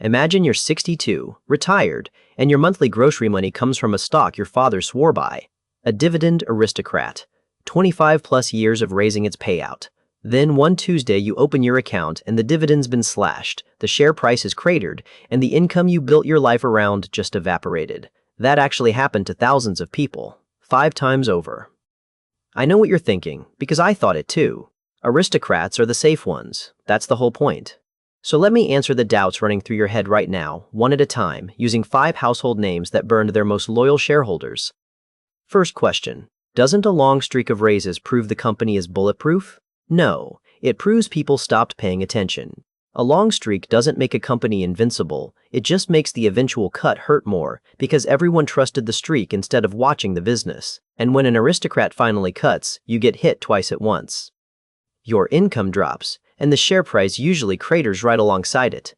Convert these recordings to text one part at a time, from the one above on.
Imagine you're 62, retired, and your monthly grocery money comes from a stock your father swore by. A Dividend Aristocrat. 25 plus years of raising its payout. Then one Tuesday you open your account and the dividend's been slashed, the share price is cratered, and the income you built your life around just evaporated. That actually happened to thousands of people. 5 times over. I know what you're thinking, because I thought it too. Aristocrats are the safe ones. That's the whole point. So let me answer the doubts running through your head right now, one at a time, using 5 household names that burned their most loyal shareholders. First question. Doesn't a long streak of raises prove the company is bulletproof? No, it proves people stopped paying attention. A long streak doesn't make a company invincible, it just makes the eventual cut hurt more because everyone trusted the streak instead of watching the business. And when an aristocrat finally cuts, you get hit twice at once. Your income drops, and the share price usually craters right alongside it.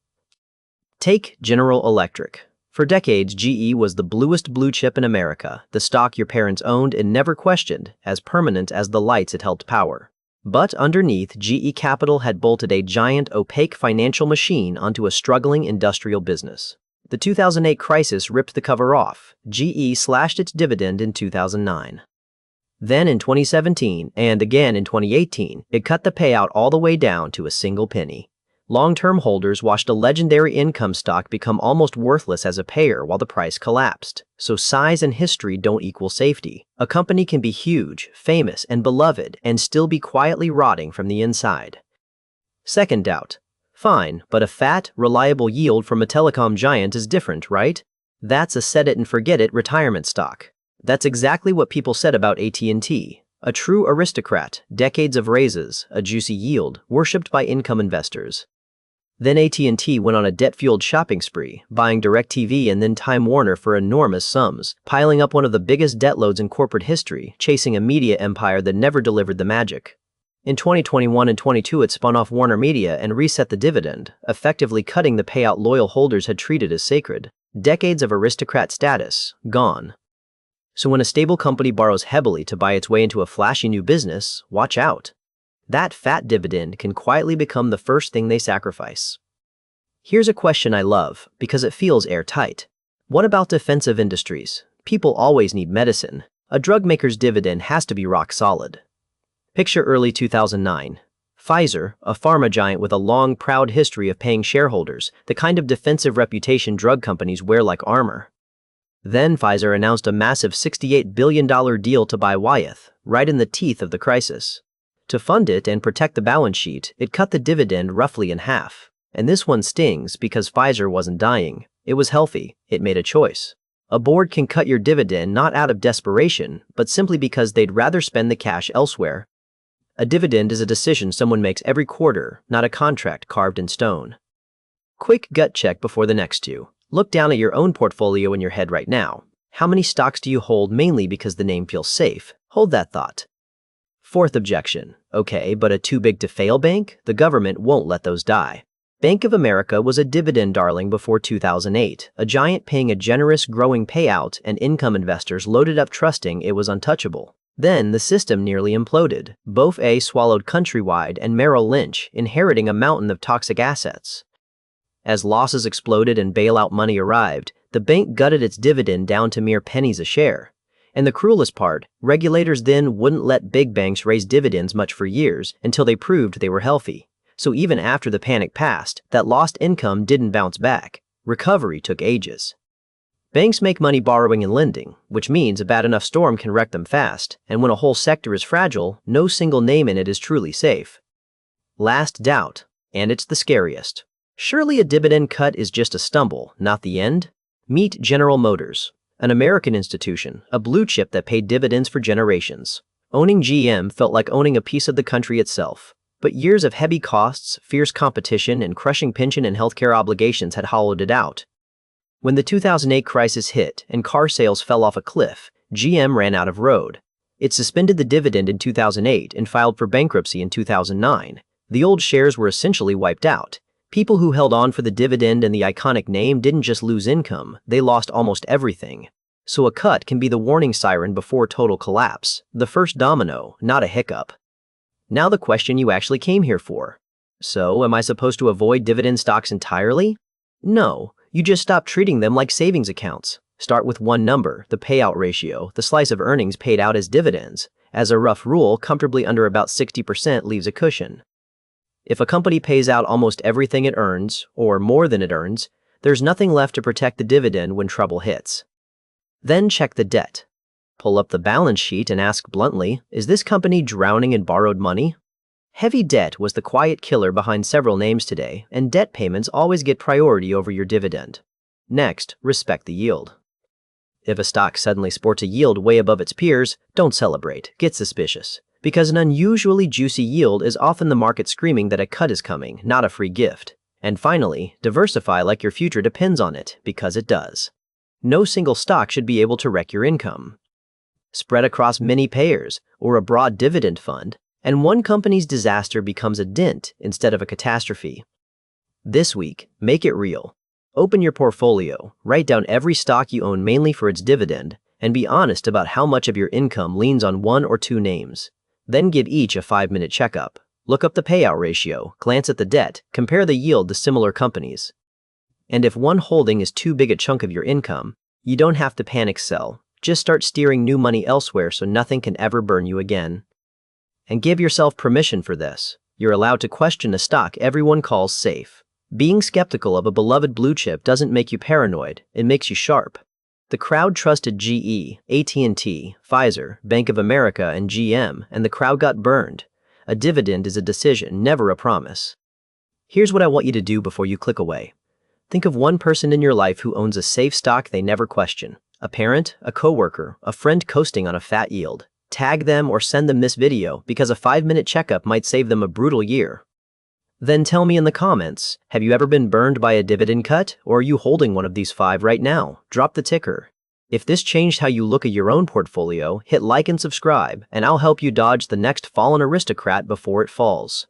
Take General Electric. For decades, GE was the bluest blue chip in America, the stock your parents owned and never questioned, as permanent as the lights it helped power. But underneath, GE Capital had bolted a giant, opaque financial machine onto a struggling industrial business. The 2008 crisis ripped the cover off. GE slashed its dividend in 2009. Then in 2017, and again in 2018, it cut the payout all the way down to a single penny. Long-term holders watched a legendary income stock become almost worthless as a payer while the price collapsed. So size and history don't equal safety. A company can be huge, famous, and beloved and still be quietly rotting from the inside. Second doubt. Fine, but a fat, reliable yield from a telecom giant is different, right? That's a set-it-and-forget-it retirement stock. That's exactly what people said about AT&T. A true aristocrat, decades of raises, a juicy yield, worshipped by income investors. Then AT&T went on a debt-fueled shopping spree, buying DirecTV and then Time Warner for enormous sums, piling up one of the biggest debt loads in corporate history, chasing a media empire that never delivered the magic. In 2021 and 22, it spun off Warner Media and reset the dividend, effectively cutting the payout loyal holders had treated as sacred. Decades of aristocrat status, gone. So when a stable company borrows heavily to buy its way into a flashy new business, watch out. That fat dividend can quietly become the first thing they sacrifice. Here's a question I love, because it feels airtight. What about defensive industries? People always need medicine. A drug maker's dividend has to be rock solid. Picture early 2009. Pfizer, a pharma giant with a long, proud history of paying shareholders, the kind of defensive reputation drug companies wear like armor. Then Pfizer announced a massive $68 billion deal to buy Wyeth, right in the teeth of the crisis. To fund it and protect the balance sheet, it cut the dividend roughly in half. And this one stings because Pfizer wasn't dying. It was healthy. It made a choice. A board can cut your dividend not out of desperation, but simply because they'd rather spend the cash elsewhere. A dividend is a decision someone makes every quarter, not a contract carved in stone. Quick gut check before the next two. Look down at your own portfolio in your head right now. How many stocks do you hold mainly because the name feels safe? Hold that thought. Fourth objection. Okay, but a too-big-to-fail bank? The government won't let those die. Bank of America was a dividend darling before 2008, a giant paying a generous, growing payout, and income investors loaded up trusting it was untouchable. Then the system nearly imploded. BofA swallowed Countrywide and Merrill Lynch, inheriting a mountain of toxic assets. As losses exploded and bailout money arrived, the bank gutted its dividend down to mere pennies a share. And the cruelest part, regulators then wouldn't let big banks raise dividends much for years until they proved they were healthy. So even after the panic passed, that lost income didn't bounce back. Recovery took ages. Banks make money borrowing and lending, which means a bad enough storm can wreck them fast, and when a whole sector is fragile, no single name in it is truly safe. Last doubt, and it's the scariest. Surely a dividend cut is just a stumble, not the end? Meet General Motors. An American institution, a blue chip that paid dividends for generations. Owning GM felt like owning a piece of the country itself. But years of heavy costs, fierce competition, and crushing pension and healthcare obligations had hollowed it out. When the 2008 crisis hit and car sales fell off a cliff, GM ran out of road. It suspended the dividend in 2008 and filed for bankruptcy in 2009. The old shares were essentially wiped out. People who held on for the dividend and the iconic name didn't just lose income, they lost almost everything. So a cut can be the warning siren before total collapse, the first domino, not a hiccup. Now the question you actually came here for. So, am I supposed to avoid dividend stocks entirely? No, you just stop treating them like savings accounts. Start with one number, the payout ratio, the slice of earnings paid out as dividends. As a rough rule, comfortably under about 60% leaves a cushion. If a company pays out almost everything it earns, or more than it earns, there's nothing left to protect the dividend when trouble hits. Then check the debt. Pull up the balance sheet and ask bluntly, is this company drowning in borrowed money? Heavy debt was the quiet killer behind several names today, and debt payments always get priority over your dividend. Next, respect the yield. If a stock suddenly sports a yield way above its peers, don't celebrate, get suspicious. Because an unusually juicy yield is often the market screaming that a cut is coming, not a free gift. And finally, diversify like your future depends on it, because it does. No single stock should be able to wreck your income. Spread across many payers, or a broad dividend fund, and one company's disaster becomes a dent instead of a catastrophe. This week, make it real. Open your portfolio, write down every stock you own mainly for its dividend, and be honest about how much of your income leans on one or two names. Then give each a 5-minute checkup. Look up the payout ratio, glance at the debt, compare the yield to similar companies. And if one holding is too big a chunk of your income, you don't have to panic sell. Just start steering new money elsewhere so nothing can ever burn you again. And give yourself permission for this. You're allowed to question a stock everyone calls safe. Being skeptical of a beloved blue chip doesn't make you paranoid, it makes you sharp. The crowd trusted GE, AT&T, Pfizer, Bank of America, and GM, and the crowd got burned. A dividend is a decision, never a promise. Here's what I want you to do before you click away. Think of one person in your life who owns a safe stock they never question. A parent, a coworker, a friend coasting on a fat yield. Tag them or send them this video because a 5-minute checkup might save them a brutal year. Then tell me in the comments, have you ever been burned by a dividend cut, or are you holding one of these 5 right now? Drop the ticker. If this changed how you look at your own portfolio, hit like and subscribe, and I'll help you dodge the next fallen aristocrat before it falls.